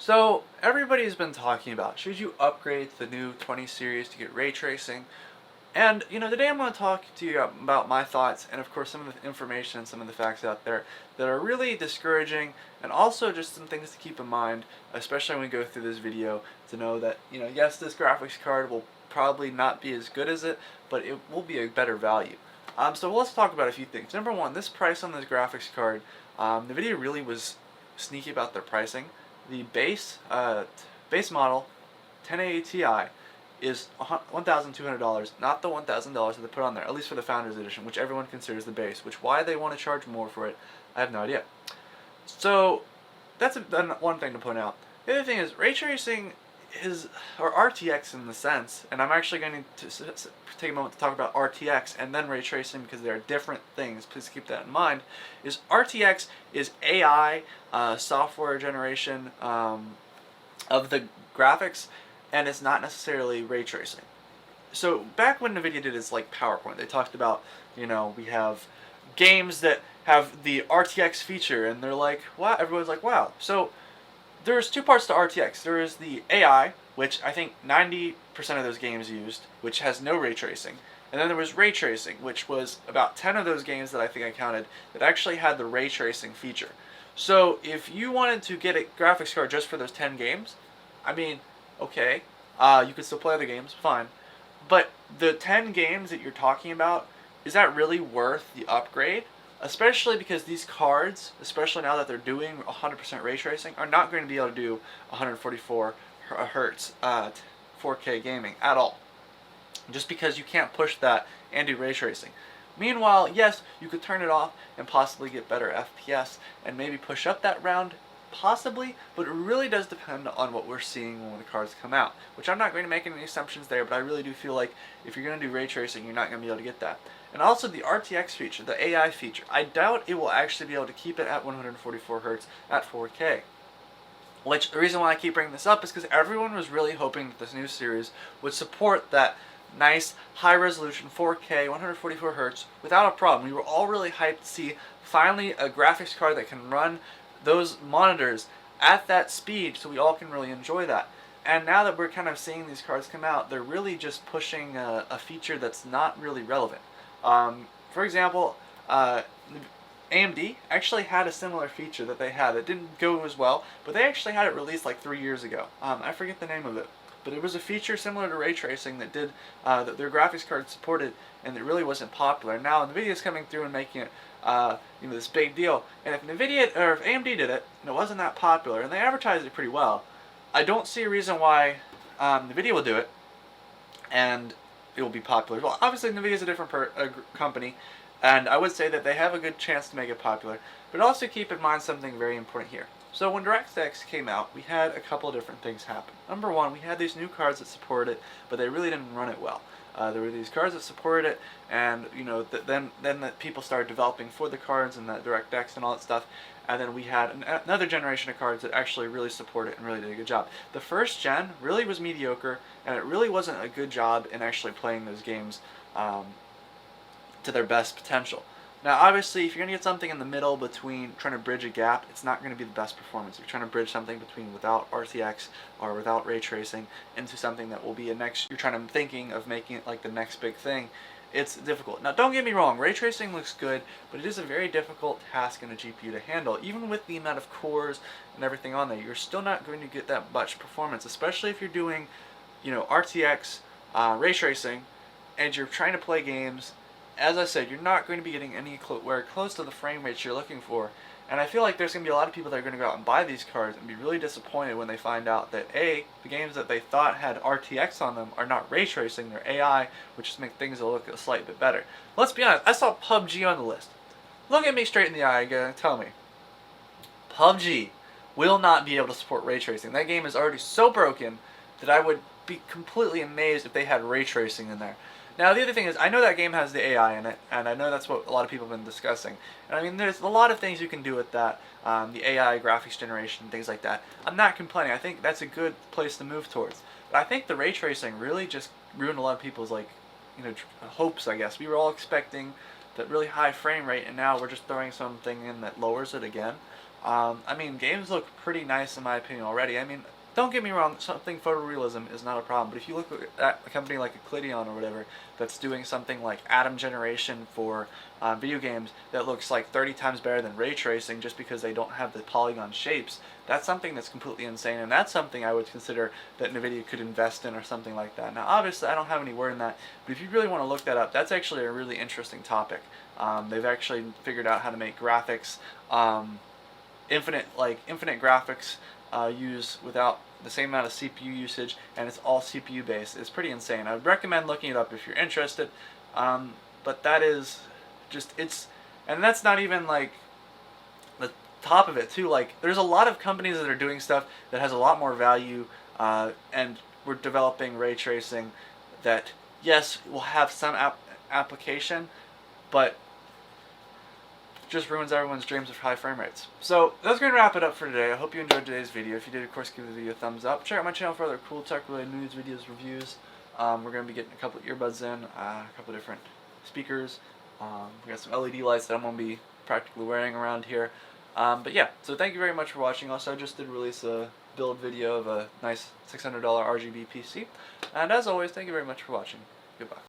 So everybody's been talking about, should you upgrade to the new 20 series to get ray tracing? And today I'm going to talk to you about my thoughts and of course some of the information and some of the facts out there that are really discouraging, and also just some things to keep in mind, especially when we go through this video, to know that, yes, this graphics card will probably not be as good as it, but it will be a better value. So let's talk about a few things. Number one, this price on this graphics card, Nvidia really was sneaky about their pricing. The base model 1080 Ti is $1,200, not the $1,000 that they put on there, at least for the Founders Edition, which everyone considers the base. Which, why they want to charge more for it, I have no idea. So that's one thing to point out. The other thing is ray tracing is, or RTX in the sense, and I'm actually going to take a moment to talk about RTX and then ray tracing because they are different things. Please keep that in mind. Is RTX is AI software generation of the graphics, and it's not necessarily ray tracing. So back when Nvidia did its PowerPoint, they talked about, we have games that have the RTX feature, and they're like, wow, everyone's like, wow. So there's two parts to RTX. There is the AI, which I think 90% of those games used, which has no ray tracing. And then there was ray tracing, which was about 10 of those games that I think I counted that actually had the ray tracing feature. So if you wanted to get a graphics card just for those 10 games, I mean, okay, you could still play other games, fine. But the 10 games that you're talking about, is that really worth the upgrade? Especially because these cards, especially now that they're doing 100% ray tracing, are not going to be able to do 144 hertz 4K gaming at all. Just because you can't push that and do ray tracing. Meanwhile, yes, you could turn it off and possibly get better FPS and maybe push up that round, possibly, but it really does depend on what we're seeing when the cards come out, which I'm not going to make any assumptions there, but I really do feel like if you're going to do ray tracing, you're not going to be able to get that. And also the RTX feature, the AI feature, I doubt it will actually be able to keep it at 144 hertz at 4K. Which, the reason why I keep bringing this up is because everyone was really hoping that this new series would support that nice high resolution 4K 144 hertz without a problem. We were all really hyped to see finally a graphics card that can run those monitors at that speed, so we all can really enjoy that. And now that we're kind of seeing these cards come out, they're really just pushing a feature that's not really relevant. For example, AMD actually had a similar feature that they had. It didn't go as well, but they actually had it released like 3 years ago. I forget the name of it, but it was a feature similar to ray tracing that did that their graphics card supported, and it really wasn't popular. Now Nvidia is coming through and making it this big deal. And if if AMD did it and it wasn't that popular, and they advertised it pretty well, I don't see a reason why Nvidia will do it and it will be popular. Well, obviously Nvidia is a different company, and I would say that they have a good chance to make it popular. But also keep in mind something very important here. So when DirectX came out, we had a couple of different things happen. Number one, we had these new cards that supported it, but they really didn't run it well. There were these cards that supported it, and then the people started developing for the cards and the DirectX and all that stuff. And then we had another generation of cards that actually really support it and really did a good job. The first gen really was mediocre, and it really wasn't a good job in actually playing those games to their best potential. Now, obviously, if you're going to get something in the middle between trying to bridge a gap, it's not going to be the best performance. If you're trying to bridge something between without RTX or without ray tracing into something that will be you're trying to thinking of making it like the next big thing, it's difficult. Now, don't get me wrong, ray tracing looks good, but it is a very difficult task in a GPU to handle. Even with the amount of cores and everything on there, you're still not going to get that much performance, especially if you're doing, RTX ray tracing and you're trying to play games. As I said, you're not going to be getting anywhere close to the frame rates you're looking for. And I feel like there's going to be a lot of people that are going to go out and buy these cards and be really disappointed when they find out that A, the games that they thought had RTX on them are not ray tracing, they're AI, which just makes things look a slight bit better. Let's be honest, I saw PUBG on the list. Look at me straight in the eye again and tell me, PUBG will not be able to support ray tracing. That game is already so broken that I would be completely amazed if they had ray tracing in there. Now, the other thing is, I know that game has the AI in it, and I know that's what a lot of people have been discussing. And I mean, there's a lot of things you can do with that, the AI graphics generation, things like that. I'm not complaining. I think that's a good place to move towards. But I think the ray tracing really just ruined a lot of people's, hopes, I guess. We were all expecting that really high frame rate, and now we're just throwing something in that lowers it again. I mean, games look pretty nice in my opinion already. I mean, don't get me wrong, something photorealism is not a problem, but if you look at a company like Eclideon or whatever that's doing something like atom generation for video games that looks like 30 times better than ray tracing just because they don't have the polygon shapes, that's something that's completely insane, and that's something I would consider that Nvidia could invest in or something like that. Now, obviously, I don't have any word in that, but if you really want to look that up, that's actually a really interesting topic. They've actually figured out how to make graphics infinite graphics use without the same amount of CPU usage, and it's all CPU based. It's pretty insane. I would recommend looking it up if you're interested. But that is just and that's not even like the top of it too. Like there's a lot of companies that are doing stuff that has a lot more value, and we're developing ray tracing that yes will have some application, but just ruins everyone's dreams of high frame rates. So that's going to wrap it up for today. I hope you enjoyed today's video. If you did, of course, give the video a thumbs up. Check out my channel for other cool tech-related news, videos, reviews. We're going to be getting a couple of earbuds in, a couple of different speakers. We got some LED lights that I'm going to be practically wearing around here. But yeah, so thank you very much for watching. Also, I just did release a build video of a nice $600 RGB PC. And as always, thank you very much for watching. Goodbye.